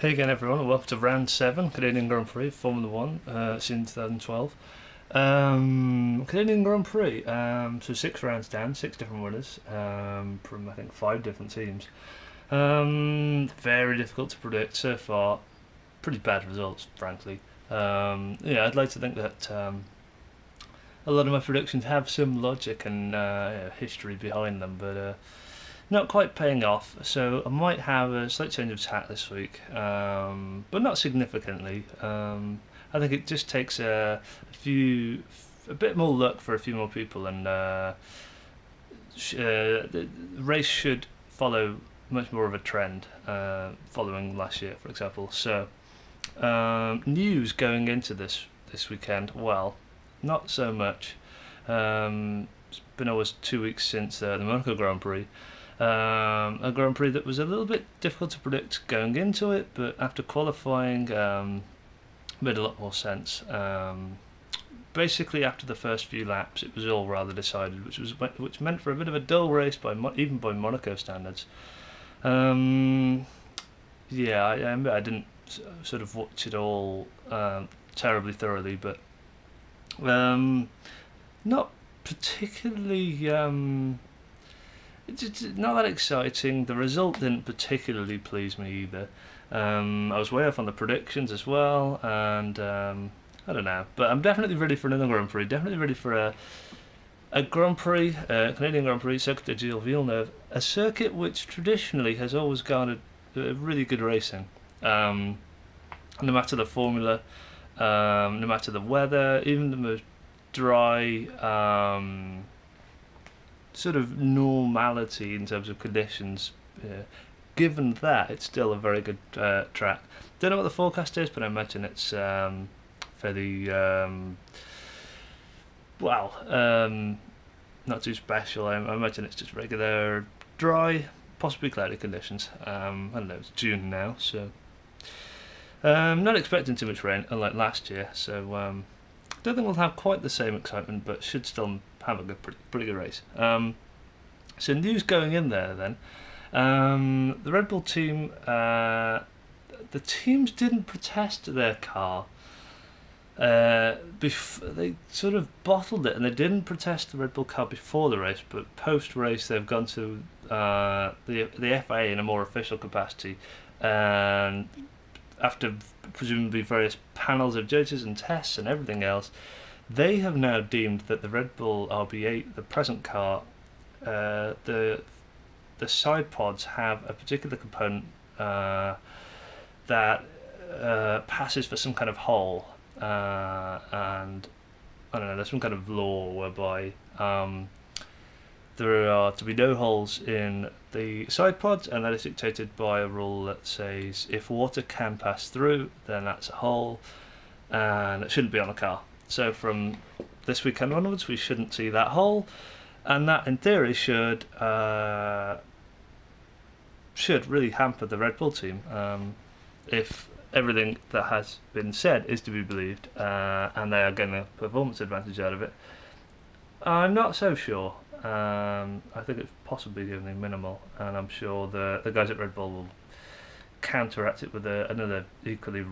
Hey again, everyone, and welcome to round 7, Canadian Grand Prix, Formula 1, since 2012. Canadian Grand Prix, so 6 rounds down, 6 different winners, from I think 5 different teams. Very difficult to predict so far, pretty bad results, frankly. Yeah, I'd like to think that a lot of my predictions have some logic and history behind them, but not quite paying off, so I might have a slight change of tack this week, but not significantly. I think it just takes a bit more luck for a few more people, and the race should follow much more of a trend, following last year, for example. So, news going into this weekend, well, not so much. It's been almost 2 weeks since the Monaco Grand Prix. A Grand Prix that was a little bit difficult to predict going into it, but after qualifying, made a lot more sense. Basically, after the first few laps, it was all rather decided, which meant for a bit of a dull race even by Monaco standards. Yeah, I didn't sort of watch it all terribly thoroughly, but not particularly. It's not that exciting. The result didn't particularly please me either. I was way off on the predictions as well, and I don't know. But I'm definitely ready for another Grand Prix. Definitely ready for a Grand Prix, Canadian Grand Prix, Circuit de Gilles Villeneuve, a circuit which traditionally has always garnered really good racing. No matter the formula, no matter the weather, even the most dry. Sort of normality in terms of conditions. Given that, it's still a very good track. Don't know what the forecast is, but I imagine it's fairly not too special. I imagine it's just regular dry, possibly cloudy conditions. I don't know. It's June now, so not expecting too much rain, unlike last year. So don't think we'll have quite the same excitement, but should still have a pretty good race. So news going in there then. The Red Bull team, the teams didn't protest their car. They sort of bottled it, and they didn't protest the Red Bull car before the race, but post-race they've gone to the FIA in a more official capacity, and after presumably various panels of judges and tests and everything else, they have now deemed that the Red Bull RB8, the present car, the side pods have a particular component that passes for some kind of hole, and I don't know. There's some kind of law whereby there are to be no holes in the side pods, and that is dictated by a rule that says if water can pass through, then that's a hole, and it shouldn't be on a car. So from this weekend onwards, we shouldn't see that hole, and that in theory should really hamper the Red Bull team, if everything that has been said is to be believed, and they are getting a performance advantage out of it. I'm not so sure. I think it's possibly only minimal, and I'm sure the guys at Red Bull will counteract it with another equally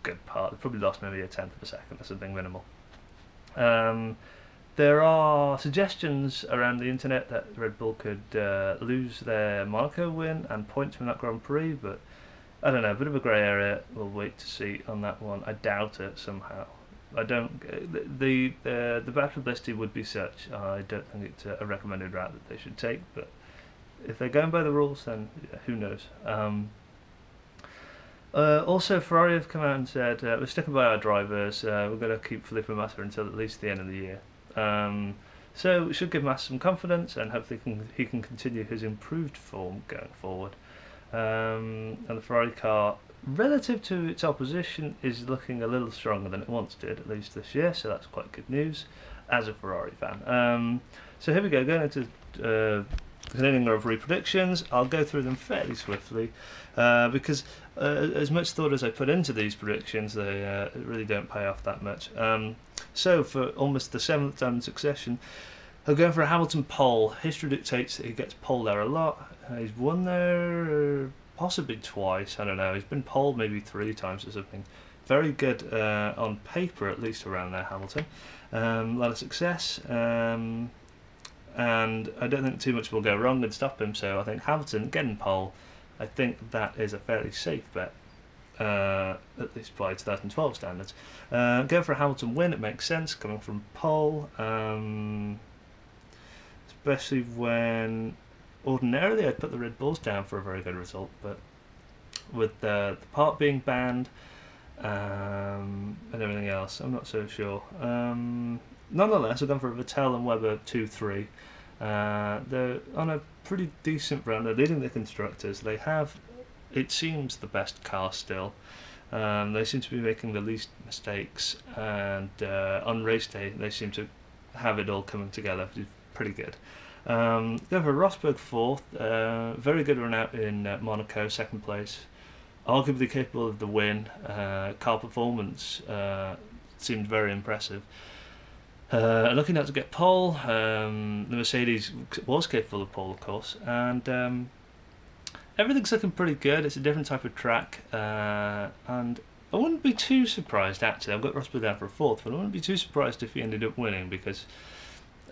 good part. They've probably lost maybe a tenth of a second or something minimal. There are suggestions around the internet that Red Bull could lose their Monaco win and points from that Grand Prix, but I don't know, a bit of a grey area. We'll wait to see on that one. I doubt it somehow. I don't. The bad publicity would be such. I don't think it's a recommended route that they should take. But if they're going by the rules, then who knows? Also, Ferrari have come out and said we're sticking by our drivers. We're going to keep Felipe Massa until at least the end of the year. So it should give Massa some confidence, and hopefully he can continue his improved form going forward. And the Ferrari car, relative to its opposition, is looking a little stronger than it once did, at least this year, so that's quite good news as a Ferrari fan. So here we go, going into Canadian Grand Prix predictions. I'll go through them fairly swiftly, because as much thought as I put into these predictions, they really don't pay off that much. So for almost the 7th time in succession, I'm going for a Hamilton pole. History dictates that he gets pole there a lot. He's won there possibly twice. I don't know. He's been pole maybe 3 times or something. Very good on paper, at least around there, Hamilton. A lot of success, and I don't think too much will go wrong and stop him. So I think Hamilton getting pole. I think that is a fairly safe bet, at least by 2012 standards. Go for a Hamilton win. It makes sense coming from pole, especially when ordinarily I'd put the Red Bulls down for a very good result, but with the part being banned and everything else, I'm not so sure. Nonetheless, I've gone for a Vettel and Webber 2-3. They're on a pretty decent run. They're leading the constructors. They have, it seems, the best car still. They seem to be making the least mistakes, and on race day they seem to have it all coming together, which is pretty good. Go for Rosberg 4th, very good run out in Monaco, 2nd place, arguably capable of the win. Car performance seemed very impressive. Looking out to get pole, the Mercedes was capable of pole, of course, and everything's looking pretty good. It's a different type of track, and I wouldn't be too surprised, actually. I've got Rosberg down for a 4th, but I wouldn't be too surprised if he ended up winning, because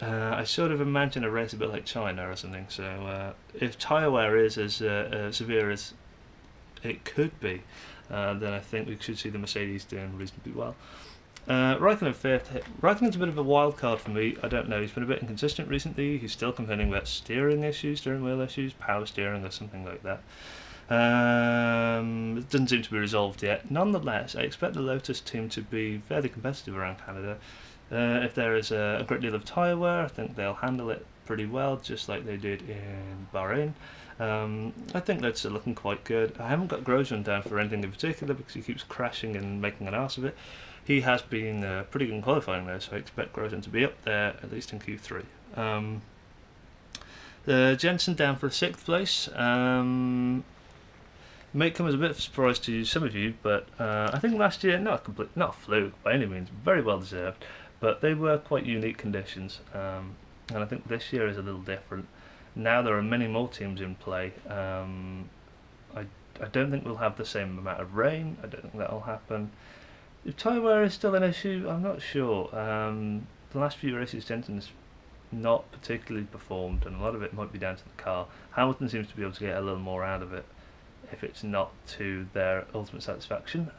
I sort of imagine a race a bit like China or something. So if tyre wear is as severe as it could be, then I think we should see the Mercedes doing reasonably well. Raikkonen 5th. Raikkonen's a bit of a wild card for me. I don't know, he's been a bit inconsistent recently. He's still complaining about steering wheel issues, power steering or something like that. It doesn't seem to be resolved yet. Nonetheless, I expect the Lotus team to be fairly competitive around Canada. If there is a great deal of tyre wear, I think they'll handle it pretty well, just like they did in Bahrain. I think that's looking quite good. I haven't got Grosjean down for anything in particular because he keeps crashing and making an arse of it. He has been pretty good in qualifying though, so I expect Grosjean to be up there, at least in Q3. Jensen down for a 6th place. May come as a bit of a surprise to some of you, but I think last year, not a fluke by any means, very well deserved, but they were quite unique conditions, and I think this year is a little different. Now there are many more teams in play. I don't think we'll have the same amount of rain. I don't think that'll happen. If tyre wear is still an issue, I'm not sure. The last few races, Jensen's not particularly performed, and a lot of it might be down to the car. Hamilton seems to be able to get a little more out of it if it's not to their ultimate satisfaction.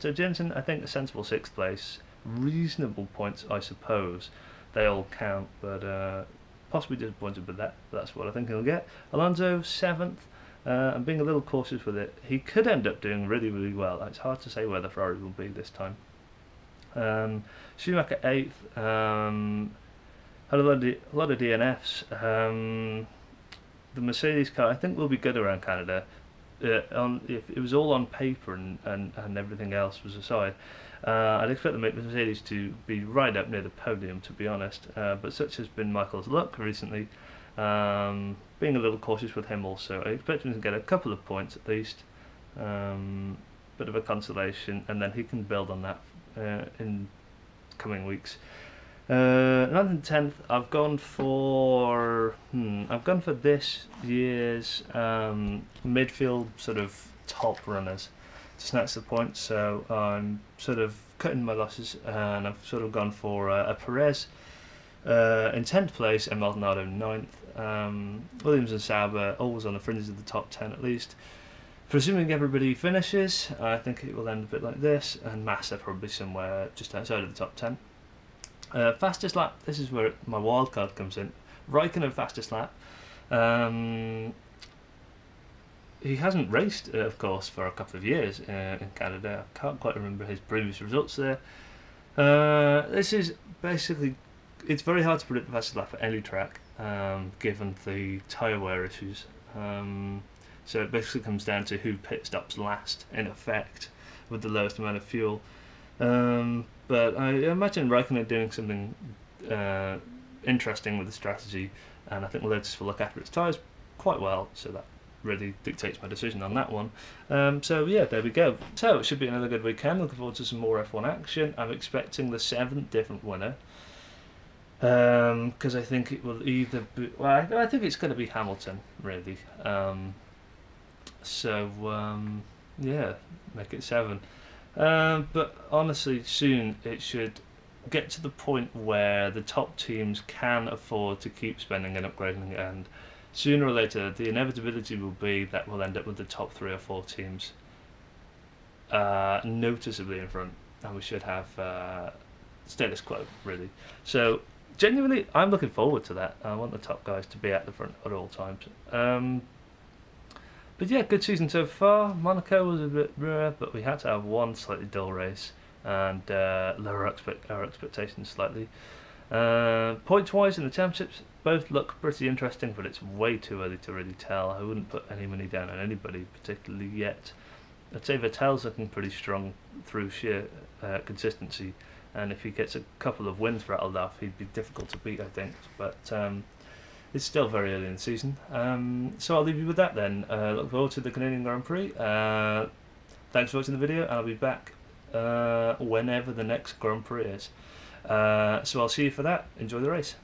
So Jensen, I think a sensible 6th place. Reasonable points, I suppose. They all count, but possibly disappointed with that. But that's what I think he'll get. Alonso 7th. I'm being a little cautious with it. He could end up doing really, really well. It's hard to say where the Ferrari will be this time. Schumacher 8th. Had a lot of DNFs. The Mercedes car, I think, will be good around Canada. If it was all on paper and everything else was aside, I'd expect the Mercedes to be right up near the podium, to be honest. But such has been Michael's luck recently. Being a little cautious with him also. I expect him to get a couple of points at least. Bit of a consolation, and then he can build on that in coming weeks. 9th and 10th, I've gone for this year's midfield sort of top runners to snatch the points. So I'm sort of cutting my losses, and I've sort of gone for a Perez in 10th place and Maldonado 9th. Williams and Sauber always on the fringes of the top 10 at least. Presuming everybody finishes, I think it will end a bit like this, and Massa probably somewhere just outside of the top 10. Fastest lap, this is where my wild card comes in. Raikkonen fastest lap. He hasn't raced, of course, for a couple of years in Canada. I can't quite remember his previous results there. This is basically, it's very hard to predict the fastest lap at any track, given the tyre wear issues. So it basically comes down to who pit stops last, in effect, with the lowest amount of fuel. But I imagine Raikkonen doing something interesting with the strategy, and I think Lotus will look after its tyres quite well, so that really dictates my decision on that one. So yeah, there we go. So it should be another good weekend. Looking forward to some more F1 action. I'm expecting the 7th different winner, because I think it will either be, well, I think it's going to be Hamilton, really. So yeah, make it 7. But honestly, soon it should get to the point where the top teams can afford to keep spending and upgrading, and sooner or later the inevitability will be that we'll end up with the top 3 or 4 teams noticeably in front, and we should have status quo, really. So genuinely, I'm looking forward to that. I want the top guys to be at the front at all times. But yeah, good season so far. Monaco was a bit rare, but we had to have one slightly dull race and lower our expectations slightly. Points-wise in the championships, both look pretty interesting, but it's way too early to really tell. I wouldn't put any money down on anybody particularly yet. I'd say Vettel's looking pretty strong through sheer consistency, and if he gets a couple of wins rattled off, he'd be difficult to beat, I think. But it's still very early in the season. So I'll leave you with that then. Look forward to the Canadian Grand Prix. Thanks for watching the video, and I'll be back whenever the next Grand Prix is. So I'll see you for that. Enjoy the race.